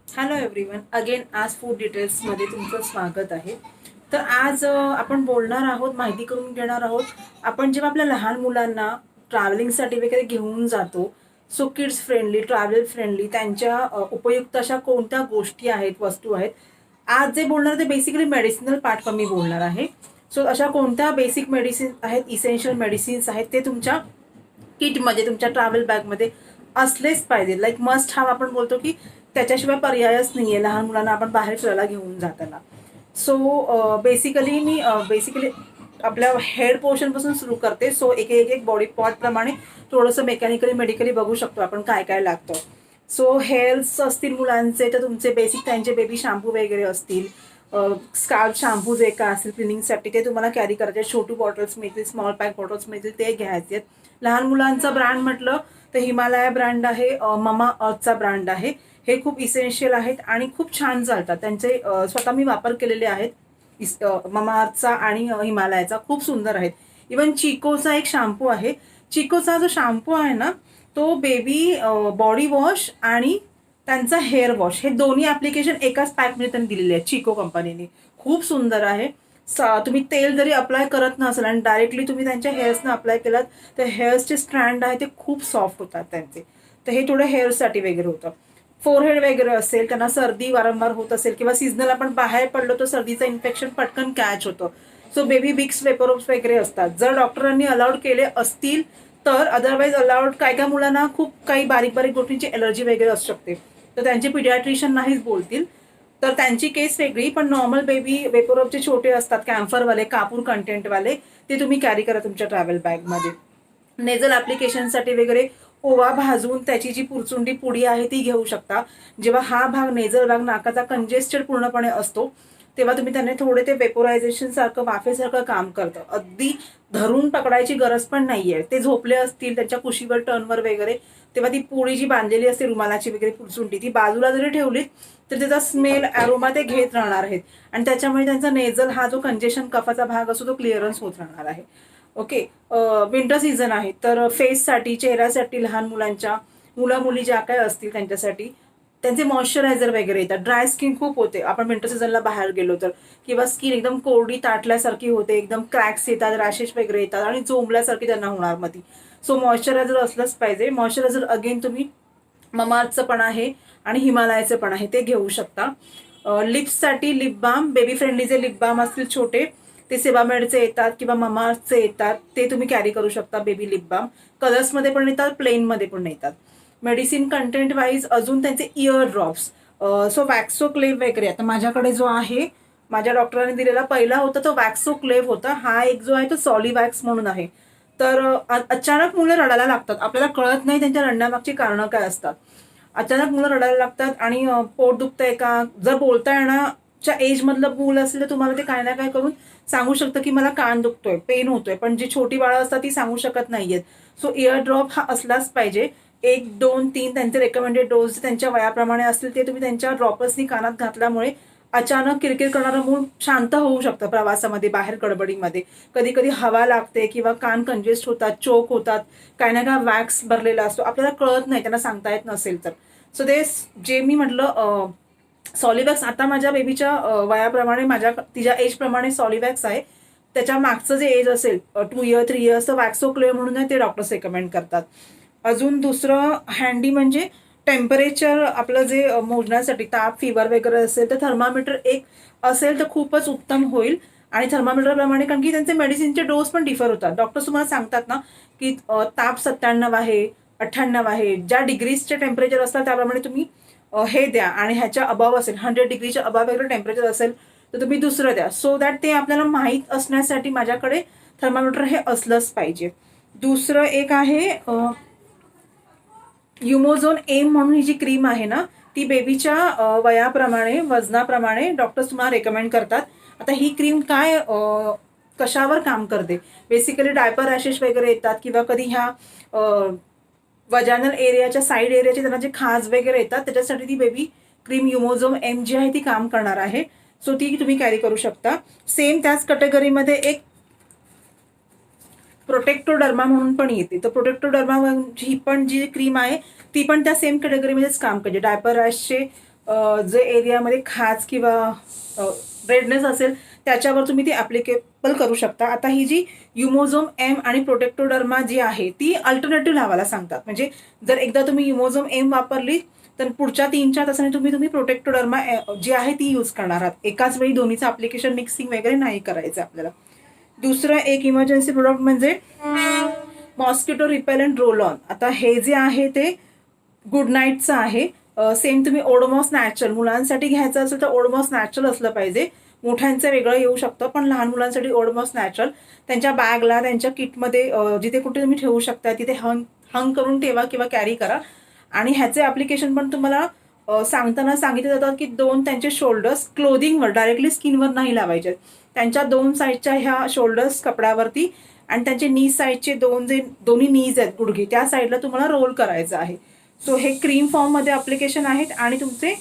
Hello everyone, again आज food डिटेल्समध्ये तुमचं स्वागत आहे. तर आज आपण बोलणार आहोत, माहिती करून घेणार आहोत. आपण जेव्हा आपल्या लहान मुलांना ट्रॅव्हलिंगसाठी वगैरे घेऊन जातो, so kids friendly, travel friendly, त्यांच्या उपयुक्त अशा कोणत्या गोष्टी आहेत, वस्तू आहेत. आज जे बोलणार ते बेसिकली मेडिसिनल पार्ट मी बोलणार आहे. सो अशा कोणत्या बेसिक मेडिसिन आहेत, इसेन्शियल मेडिसिन्स आहेत, ते तुमच्या किटमध्ये, तुमच्या ट्रॅव्हल बॅगमध्ये असलेच पाहिजे. लाईक मस्ट हाव आपण बोलतो की त्याच्याशिवाय पर्यायच नाहीये लहान मुलांना आपण बाहेर फिरायला घेऊन जाताना. सो बेसिकली आपल्या हेड पोर्शन पासून सुरू करते. सो एक बॉडी पार्ट प्रमाणे थोडंसं मेकॅनिकली मेडिकली बघू शकतो आपण काय काय लागतं. सो हेअर्स असतील मुलांचे तर तुमचे बेसिक त्यांचे बेबी शॅम्पू वगैरे असतील, स्काल्प शॅम्पू जे का असेल क्लिनिंगसाठी ते तुम्हाला कॅरी करायचे. छोटू बॉटल्स मिळतील, स्मॉल पॅक बॉटल्स मिळतील, ते घ्यायचे. लहान मुलांचा ब्रँड म्हटलं तर हिमालया ब्रँड आहे, ममा अर्थचा ब्रँड आहे. हे खूप इसेन्शियल आहेत आणि खूप छान चालतात. त्यांचे स्वतः मी वापर केलेले आहेत. ममा अर्थचा आणि हिमालयाचा खूप सुंदर आहेत. इवन चिकोचा एक शॅम्पू आहे. चिकोचा जो शॅम्पू आहे ना, तो बेबी बॉडी वॉश आणि त्यांचा हेअर वॉश हे दोन्ही ऍप्लिकेशन एकाच पॅकमध्ये त्यांनी दिलेले आहेत चिको कंपनीने. खूप सुंदर आहे. तुम्ही तेल जरी अप्लाय करत नसाल आणि डायरेक्टली तुम्ही त्यांच्या हेअर्सनं अप्लाय केलात तर हेअर्सचे स्ट्रँड आहे ते खूप सॉफ्ट होतात त्यांचे. तर हे थोडं हेअरसाठी वगैरे होतं. फोरहेड वगैरे असेल, त्यांना सर्दी वारंवार होत असेल किंवा सीझनल आपण बाहेर पडलो तर सर्दीचं इन्फेक्शन पटकन कॅच होतं. सो बेबी विक्स वेपरोप्स वगैरे असतात. जर डॉक्टरांनी अलाउड केले असतील तर, अदरवाईज अलाउड काय काय मुलांना खूप काही बारीक बारीक गोष्टींची एलर्जी वगैरे असू शकते, तर त्यांचे पिडियाट्रिशियन नाहीच बोलतील. तर त्यांची केस वेगळी. पण नॉर्मल बेबी वेपोरपचे छोटे असतात, कॅम्फरवाले, कापूर कंटेंटवाले, ते तुम्ही कॅरी करा तुमच्या ट्रॅव्हल बॅगमध्ये. नेझल ऍप्लिकेशनसाठी वगैरे ओवा भाजून त्याची जी पुरचुंडी पुडी आहे ती घेऊ शकता. जेव्हा हा भाग नेझल भाग नाकाचा कंजेस्टेड पूर्णपणे असतो तेव्हा तुम्ही त्याने थोडे ते वेपोरायझेशन सारखं वाफेसारखं काम करतं. अगदी धरून पकडायची गरज पण नाहीये. ते झोपले असतील त्यांच्या कुशीवर टर्नवर वगैरे तेव्हा ती पोळी जी बांधलेली असते रुमालाची वगैरे पुरचुंडी ती बाजूला जरी ठेवली तर त्याचा स्मेल अरोमा ते घेत राहणार आहेत आणि त्याच्यामुळे त्यांचा नेझल हा जो कंजेशन कफाचा भाग असतो तो क्लिअरन्स होत राहणार आहे. ओके. विंटर सीझन आहे तर फेससाठी, चेहऱ्यासाठी, लहान मुलांच्या, मुला मुली ज्या काय असतील त्यांच्यासाठी त्यांचे मॉइश्चरायझर वगैरे येतात. ड्राय स्किन खूप होते आपण विंटर सीझनला बाहेर गेलो तर, किंवा स्किन एकदम कोरडी ताटल्यासारखी होते, एकदम क्रॅक्स येतात, रॅशेस वगैरे येतात आणि चोंबल्यासारखी त्यांना होणार मध्ये. सो मॉइश्चरायझर असलंच पाहिजे. मॉइश्चरायझर अगेन तुम्ही ममार्थचं पण आहे आणि हिमालयाचं पण आहे, ते घेऊ शकता. लिप्ससाठी लिप बाम, बेबी फ्रेंडली जे लिप बाम असतील छोटे ते सेबामेडचे येतात किंवा ममार्थचे येतात, ते तुम्ही कॅरी करू शकता. बेबी लिप बाम कलर्समध्ये पण येतात, प्लेनमध्ये पण येतात. मेडिसिन कंटेंट वाईज अजून त्यांचे इयर ड्रॉप्स, सो वॅक्सो क्लेव वगैरे. आता माझ्याकडे जो आहे माझ्या डॉक्टरांनी दिलेला पहिला होता तो वॅक्सो क्लेव होता. हा एक जो आहे तो सॉलिवॅक्स म्हणून आहे. तर अचानक मुलं रडायला लागतात, आपल्याला कळत नाही त्यांच्या रडण्यामागची कारणं काय असतात. अचानक मुलं रडायला लागतात आणि पोट दुखतंय का, जर बोलता येण्याच्या एज मधलं मूल असेल तर तुम्हाला ते काय ना काय करून सांगू शकतं की मला कान दुखतोय, पेन होतोय. पण जी छोटी बाळं असतात ती सांगू शकत नाहीयेत. सो इयर ड्रॉप हा असलाच पाहिजे. 1, 2, 3 त्यांचे रेकमेंडेड डोस त्यांच्या वयाप्रमाणे असतील ते तुम्ही त्यांच्या ड्रॉपर्सनी कानात घातल्यामुळे अचानक किरकिर करणारं मूल शांत होऊ शकतं प्रवासामध्ये, बाहेर गडबडीमध्ये. कधी कधी हवा लागते किंवा कान कंजेस्ट होतात, चोक होतात, काय ना काय वॅक्स भरलेला असतो, आपल्याला कळत नाही, त्यांना सांगता येत नसेल तर. सो ते जे मी म्हटलं सॉलिवॅक्स आता माझ्या बेबीच्या वयाप्रमाणे, माझ्या तिच्या एज प्रमाणे सॉलिवॅक्स आहे. त्याच्या मागचं जे एज असेल 2 इयर 3 इयर्स तर वॅक्सो क्लेव म्हणून आहे, ते डॉक्टर्स रेकमेंड करतात. अजून दुसरं हँडी म्हणजे टेम्परेचर आपलं जे मोजण्यासाठी, ताप फिवर वगैरे असेल तर थर्मामीटर एक असेल तर खूपच उत्तम होईल. आणि थर्मामीटर प्रमाणे, कारण की त्यांचे मेडिसिनचे डोस पण डिफर होतात. डॉक्टर तुम्हाला सांगतात ना की ताप 97 आहे, 98 आहे, ज्या डिग्रीजचे टेम्परेचर असतात त्याप्रमाणे तुम्ही हे द्या. आणि ह्याच्या अबाव असेल, 100 डिग्रीच्या अबाव वगैरे टेम्परेचर असेल तर तुम्ही दुसरं द्या. सो दॅट ते आपल्याला माहीत असण्यासाठी माझ्याकडे थर्मामीटर हे असलंच पाहिजे. दुसरं एक आहे युमोझोन एम म्हणून ही जी क्रीम आहे ना, ती बेबीच्या वयाप्रमाणे, वजनाप्रमाणे डॉक्टर्स तुम्हाला रेकमेंड करतात. आता ही क्रीम काय कशावर काम करते, बेसिकली डायपर रॅशेस वगैरे येतात किंवा कधी ह्या वजानल एरियाच्या साईड एरियाचे त्यांना जे खाज वगैरे येतात त्याच्यासाठी ती बेबी क्रीम युमोझोम एम जी आहे ती काम करणार आहे. सो ती तुम्ही कॅरी करू शकता. सेम त्याच कॅटेगरीमध्ये एक प्रोटेक्टोडर्मा म्हणून पण येते. तर प्रोटेक्टोडर्मा ही पण जी क्रीम आहे ती पण त्या सेम कॅटेगरीमध्येच काम करते. डायपर रॅशचे जे एरियामध्ये खाज किंवा रेडनेस असेल त्याच्यावर तुम्ही ती ॲप्लिकेबल करू शकता. आता ही जी युमोझोम एम आणि प्रोटेक्टोडर्मा जी आहे ती अल्टरनेटिव्ह लावायला सांगतात. म्हणजे जर एकदा तुम्ही युमोझोम एम वापरली तर पुढच्या 3-4 तासांनी तुम्ही प्रोटेक्टोडर्मा जी आहे ती यूज करणार आहात. एकाच वेळी दोन्हीचं ॲप्लिकेशन मिक्सिंग वगैरे नाही करायचं आपल्याला. दुसरं एक इमर्जन्सी प्रोडक्ट म्हणजे मॉस्किटो रिपेलंट रोल ऑन. आता हे जे आहे ते गुड नाईटचं आहे. सेम तुम्ही ओडोमॉस नॅचरल मुलांसाठी घ्यायचं असेल तर ओडोमॉस नॅचरल असलं पाहिजे. मोठ्यांचं वेगळं येऊ शकतं पण लहान मुलांसाठी ओडोमॉस नॅचरल त्यांच्या बॅगला त्यांच्या किटमध्ये जिथे कुठे तुम्ही ठेवू शकता तिथे हंग करून ठेवा किंवा कॅरी करा. आणि ह्याचे ॲप्लिकेशन पण तुम्हाला सांगताना सांगितलं जातात की त्यांचे शोल्डर्स क्लोदिंगवर डायरेक्टली स्किनवर नाही लावायचे. त्यांच्या 2 साईडच्या ह्या शोल्डर्स कपड्यावरती आणि त्यांचे नी साईडचे दोन्ही नीज आहेत गुडघे त्या साईडला तुम्हाला रोल करायचं आहे. सो हे क्रीम फॉर्ममध्ये ॲप्लिकेशन आहेत आणि तुमचे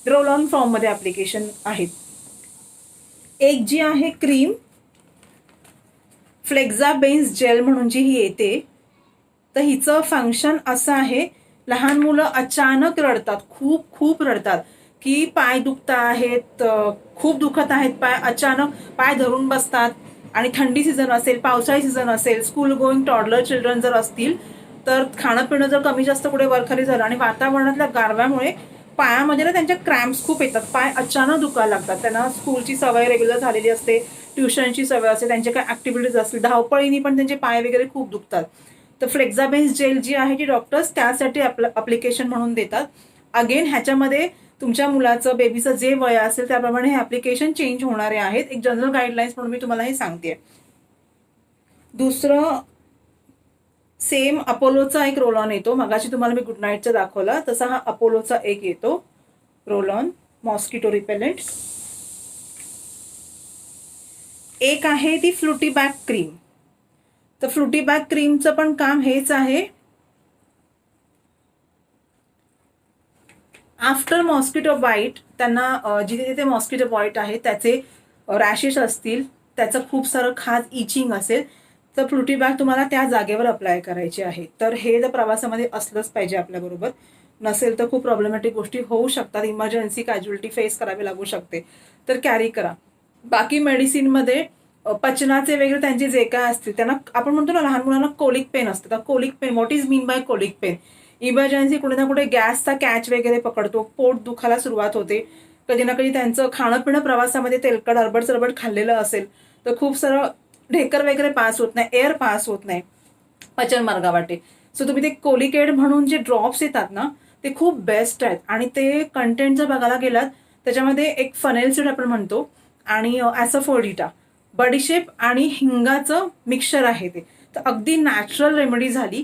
रोल ऑन फॉर्ममध्ये ॲप्लिकेशन आहेत. एक जी आहे क्रीम फ्लेक्झाबेन्स जेल म्हणून जी ही येते तर हिचं फंक्शन असं आहे. लहान मुलं अचानक रडतात, खूप खूप रडतात की पाय दुखत आहेत, खूप दुखत आहेत पाय, अचानक पाय धरून बसतात. आणि थंडी सीझन असेल, पावसाळी सीझन असेल, स्कूल गोईंग टॉडलर चिल्ड्रन जर असतील तर खाणं पिणं जर कमी जास्त कुठे वरखाली झालं आणि वातावरणातल्या गारव्यामुळे पायामध्ये ना त्यांच्या क्रॅम्प्स खूप येतात, पाय अचानक दुखायला लागतात. त्यांना स्कूलची सवय रेग्युलर झालेली असते, ट्युशनची सवय असते, त्यांच्या काही ऍक्टिव्हिटीज असतील, धावपळीनी पण त्यांचे पाय वगैरे खूप दुखतात. तर फ्लेक्झाबेन्स जेल जी आहे ती डॉक्टर्स त्यासाठी ॲप्लिकेशन म्हणून देतात. अगेन ह्याच्यामध्ये तुमच्या मुलाचं बेबीचं जे वय असेल त्याप्रमाणे हे ॲप्लिकेशन चेंज होणारे आहेत. एक जनरल गाईडलाईन्स म्हणून मी तुम्हाला हे सांगते. दुसरं सेम अपोलोचा एक रोल ऑन येतो. मगाशी तुम्हाला मी गुड नाईटचा दाखवला तसा हा अपोलोचा एक येतो रोल ऑन मॉस्किटो रिपेलेंट. एक आहे ती फ्लुटी बॅक क्रीम. तर फ्लुटी बॅक क्रीमचं पण काम हेच आहे. आफ्टर मॉस्किटो बाईट त्यांना जिथे जिथे मॉस्किटो बाईट आहे त्याचे रॅशेस असतील, त्याचं खूप सारं खाज इचिंग असेल तर फ्लुटी बॅग तुम्हाला त्या जागेवर अप्लाय करायची आहे. तर हे जर प्रवासामध्ये असलंच पाहिजे आपल्याबरोबर, नसेल तर खूप प्रॉब्लेमॅटिक गोष्टी होऊ शकतात, इमर्जन्सी कॅज्युअलिटी फेस करावी लागू शकते, तर कॅरी करा. बाकी मेडिसिनमध्ये पचनाचे वगैरे त्यांचे जे काय असतील त्यांना आपण म्हणतो ना लहान मुलांना कोलिक पेन असतं. तर colic pen, what is mean by colic pen? Emergency कुठे ना कुठे गॅसचा कॅच वगैरे पकडतो, पोट दुखायला सुरुवात होते, कधी ना कधी त्यांचं खाणं पिणं प्रवासामध्ये तेलकट हरबट सरबट खाल्लेलं असेल तर खूप सारं ढेकर वगैरे पास होत नाही, एअर पास होत नाही पचन मार्गावाटे. सो तुम्ही ते कोलिकेड म्हणून जे ड्रॉप्स येतात ना ते खूप बेस्ट आहेत. आणि ते कंटेंट जर बघायला गेलात त्याच्यामध्ये एक फनेल सीड आपण म्हणतो आणि ॲसोफोडिटा, बडीशेप आणि हिंगाचं मिक्सचर आहे ते. तर अगदी नॅचरल रेमेडी झाली.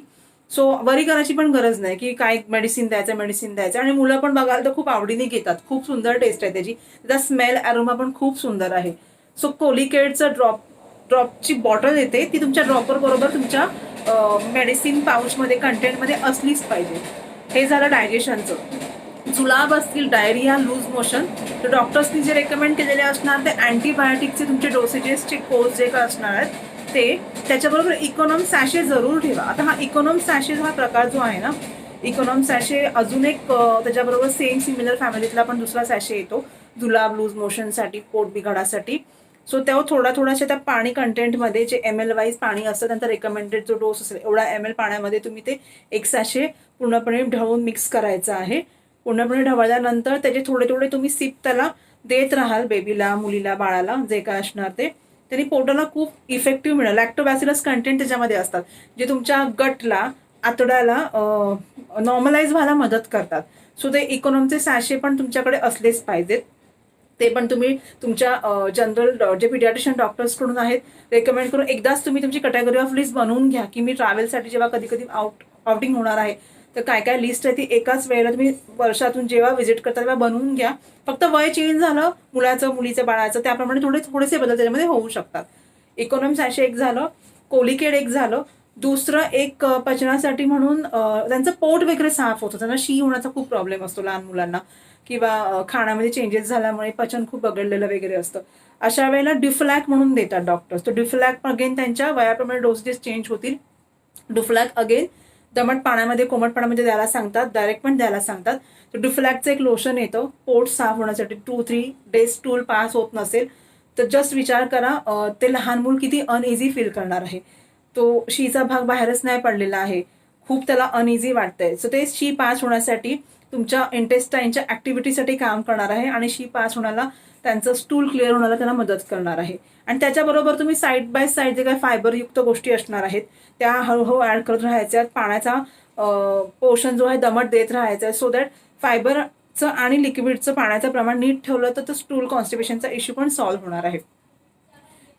सो वरी करायची पण गरज नाही की काय मेडिसिन द्यायचं. आणि मुलं पण बघायला तर खूप आवडीने घेतात, खूप सुंदर टेस्ट आहे त्याची, त्याचा स्मेल अरोमा पण खूप सुंदर आहे. सो कोलिकेडचं ड्रॉपची बॉटल येते ती तुमच्या ड्रॉपर बरोबर तुमच्या मेडिसिन पाऊचमध्ये कंटेंटमध्ये असलीच पाहिजे. हे झालं डायजेशनचं. जुलाब असतील, डायरिया, लूज मोशन, तर डॉक्टर्सनी जे रेकमेंड केलेले असणार ते अँटीबायोटिकचे तुमचे डोसेजेसचे कोर्स जे काय असणार आहेत ते, त्याच्याबरोबर इकॉनॉम सॅशे जरूर ठेवा. आता हा इकॉनॉम सॅशे हा प्रकार जो आहे ना, इकॉनॉम सॅशे अजून एक त्याच्याबरोबर सेम सिमिलर फॅमिलीतला पण दुसरा सॅशे येतो जुलाब, लूज मोशनसाठी, पोट बिघाडासाठी. सो तेव्हा थोडाशा त्या पाणी कंटेंटमध्ये जे ML वाईज पाणी असतं त्यांचा रेकमेंडेड जो डोस असेल एवढा ML पाण्यामध्ये तुम्ही ते एक सॅशे पूर्णपणे ढवळून मिक्स करायचं आहे. पूर्णपणे ढवळल्यानंतर त्याचे थोडे तुम्ही सिप त्याला देत राहाल, बेबीला, मुलीला, बाळाला जे काय असणार ते. त्यांनी पोटाला खूप इफेक्टिव्ह मिळेल. लॅक्टोबॅसिलस कंटेंट त्याच्यामध्ये असतात जे तुमच्या गटला, आतड्याला नॉर्मलाइज व्हायला मदत करतात. सो ते इकॉनॉमचे सॅशे पण तुमच्याकडे असलेच पाहिजेत. ते पण तुम्ही तुमच्या जनरल जे पिडियाट्रिशियन डॉक्टर्सकडून आहेत रेकमेंड करून एकदाच तुम्ही तुमची कॅटेगरी ऑफ लिस्ट बनवून घ्या की मी ट्रॅव्हलसाठी जेव्हा कधी आउटिंग होणार आहे तर काय काय लिस्ट आहे ती एकाच वेळेला तुम्ही वर्षातून जेव्हा व्हिजिट करता तेव्हा बनवून घ्या. फक्त वय चेंज झालं मुलाचं, मुलीचं, बाळाचं, त्याप्रमाणे थोडेसे बदल त्याच्यामध्ये होऊ शकतात. इकॉनॉम सॅशे एक झालं, कोलिकेड एक झालं. दुसरं एक पचनासाठी म्हणून त्यांचं पोट वगैरे साफ होतं, त्यांना शी होण्याचा खूप प्रॉब्लेम असतो लहान मुलांना, किंवा खाण्यामध्ये चेंजेस झाल्यामुळे पचन खूप बघडलेलं वगैरे असतं. अशा वेळेला ड्युफ्लॅक म्हणून देतात डॉक्टर्स. तर ड्युफ्लॅक अगेन त्यांच्या वयाप्रमाणे डोसेस चेंज होतील. ड्युफ्लॅक अगेन दमट पाण्यामध्ये कोमट पाण्यामध्ये द्यायला सांगतात, डायरेक्ट पण द्यायला सांगतात. तर डुफ्लॅक्सचं एक लोशन येतं पोट साफ होण्यासाठी. 2-3 डेज स्टूल पास होत नसेल तर जस्ट विचार करा ते लहान मूल किती अनइझी फील करणार आहे. तो शीचा भाग बाहेरच नाही पडलेला आहे, खूप त्याला अनइझी वाटतंय. सो ते शी पास होण्यासाठी तुमच्या इंटेस्टाईनच्या ऍक्टिव्हिटीसाठी काम करणार आहे आणि शी पास होण्याला, त्यांचं स्टूल क्लिअर होण्याला त्यांना मदत करणार आहे. आणि त्याच्याबरोबर तुम्ही साईड बाय साईड जे काही फायबरयुक्त गोष्टी असणार आहेत त्या हळूहळू ऍड करत राहायच्या. पाण्याचा पोर्शन जो आहे दमट देत राहायचा, सो दॅट फायबरचं आणि लिक्विडचं पाण्याचं प्रमाण नीट ठेवलं तर स्टूल कॉन्स्टिपेशनचा इश्यू पण सॉल्व्ह होणार आहे.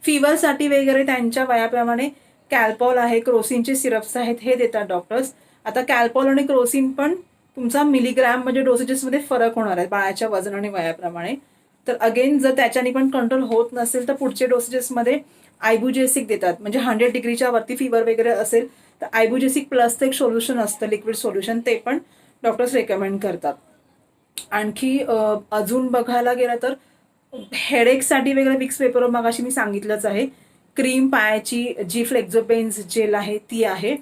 फिवरसाठी वगैरे त्यांच्या वयाप्रमाणे कॅल्पॉल आहे, क्रोसिनचे सिरप्स आहेत, हे देतात डॉक्टर्स. आता कॅल्पॉल आणि क्रोसिन पण तुमचा मिलीग्रॅम म्हणजे डोसेजेसमध्ये फरक होणार आहे बाळाच्या वजन आणि वयाप्रमाणे. तर अगेन जर त्याच्याने पण कंट्रोल होत नसेल तर पुढचे डोसेजेसमध्ये आयबुजेसिक देतात. म्हणजे 100 डिग्रीच्या वरती फिवर वगैरे असेल तर आयबुजेसिक प्लसचं एक सोल्युशन असतं, लिक्विड सोल्युशन, ते पण डॉक्टर्स रेकमेंड करतात. आणखी अजून बघायला गेलं तर हेडेकसाठी वगैरे विक्स पेपर मगाशी मी सांगितलंच आहे. क्रीम पायाची जी फ्लेक्झोपेन्स जेल आहे ती आहे.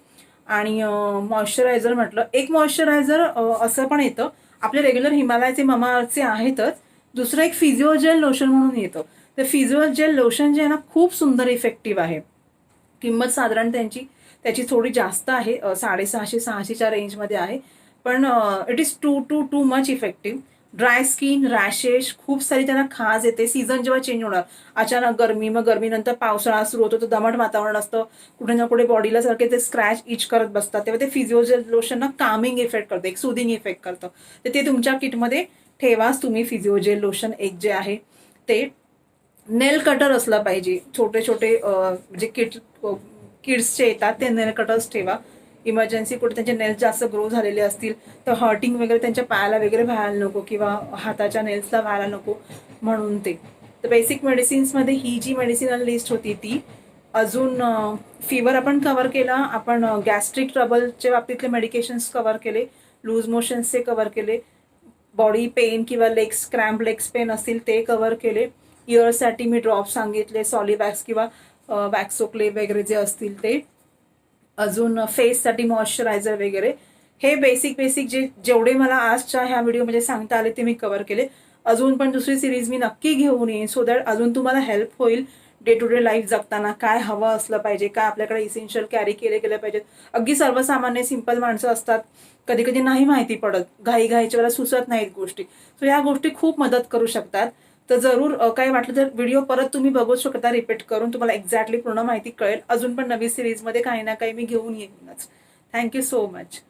आणि मॉइश्चरायझर म्हटलं, एक मॉइश्चरायझर असं पण येतं, आपले रेग्युलर हिमालयाचे ममाअर्थचे आहेतच. दुसरं एक फिजिओजेल लोशन म्हणून येतं. तर फिजिओजेल लोशन जे आहे ना खूप सुंदर इफेक्टिव्ह आहे. किंमत साधारण त्याची थोडी जास्त आहे, 650-600च्या रेंजमध्ये आहे. पण it is too much effective. Dry skin, rashes, खूप सारी त्यांना खाज येते. सीझन जेव्हा चेंज होणार, अचानक गरमी, मग गरमीनंतर पावसाळा सुरू होतो, तर दमट वातावरण असतं, कुठे ना कुठे बॉडीला सारखे ते स्क्रॅच इच करत बसतात, तेव्हा ते फिजिओजेल लोशन ना कामिंग इफेक्ट करतं, एक सुदिंग इफेक्ट करतं. तर ते तुमच्या किटमध्ये ठेवाच तुम्ही. फिजिओजेल लोशन एक जे आहे ते नेल कटर असलं पाहिजे. छोटे छोटे जे किड्सचे येतात ते नेल कटर्स ठेवा. इमर्जन्सी कुठे त्यांचे नेल्स जास्त ग्रो झालेले असतील तर हर्टिंग वगैरे त्यांच्या पायाला वगैरे व्हायला नको किंवा हाताच्या नेल्सला व्हायला नको म्हणून ते. तर बेसिक मेडिसिन्समध्ये ही जी मेडिसिनल लिस्ट होती ती. अजून फिवर आपण कव्हर केला, आपण गॅस्ट्रिक ट्रबलच्या बाबतीतले मेडिकेशन्स कव्हर केले, लूज मोशन्सचे कव्हर केले, बॉडी पेन किंवा लेग्स क्रॅम्प लेग्स पेन असतील ते कव्हर केले. इयरसाठी मी ड्रॉप सांगितले, सॉलिवॅक्स किंवा वॅक्सोक्ले वगैरे जे असतील ते. अजून फेससाठी मॉइश्चरायझर वगैरे. हे बेसिक जेवढे मला आजच्या ह्या व्हिडिओमध्ये सांगता आले ते मी कव्हर केले. अजून पण दुसरी सिरीज मी नक्की घेऊन येईन, सो दॅट अजून तुम्हाला हेल्प होईल डे टू डे लाईफ जगताना काय हवं असलं पाहिजे, काय आपल्याकडे इसेन्शियल कॅरी केले गेले पाहिजेत. अगदी सर्वसामान्य सिंपल माणसं असतात, कधी कधी नाही माहिती पडत, घाईच्या वेळेला सुचत नाहीत गोष्टी. सो ह्या गोष्टी खूप मदत करू शकतात. तर जरूर काही वाटलं तर व्हिडिओ परत तुम्ही बघू शकता रिपीट करून, तुम्हाला एक्झॅक्टली पूर्ण माहिती कळेल. अजून पण नवी सिरीजमध्ये काही ना काही मी घेऊन येईनच. Thank you so much.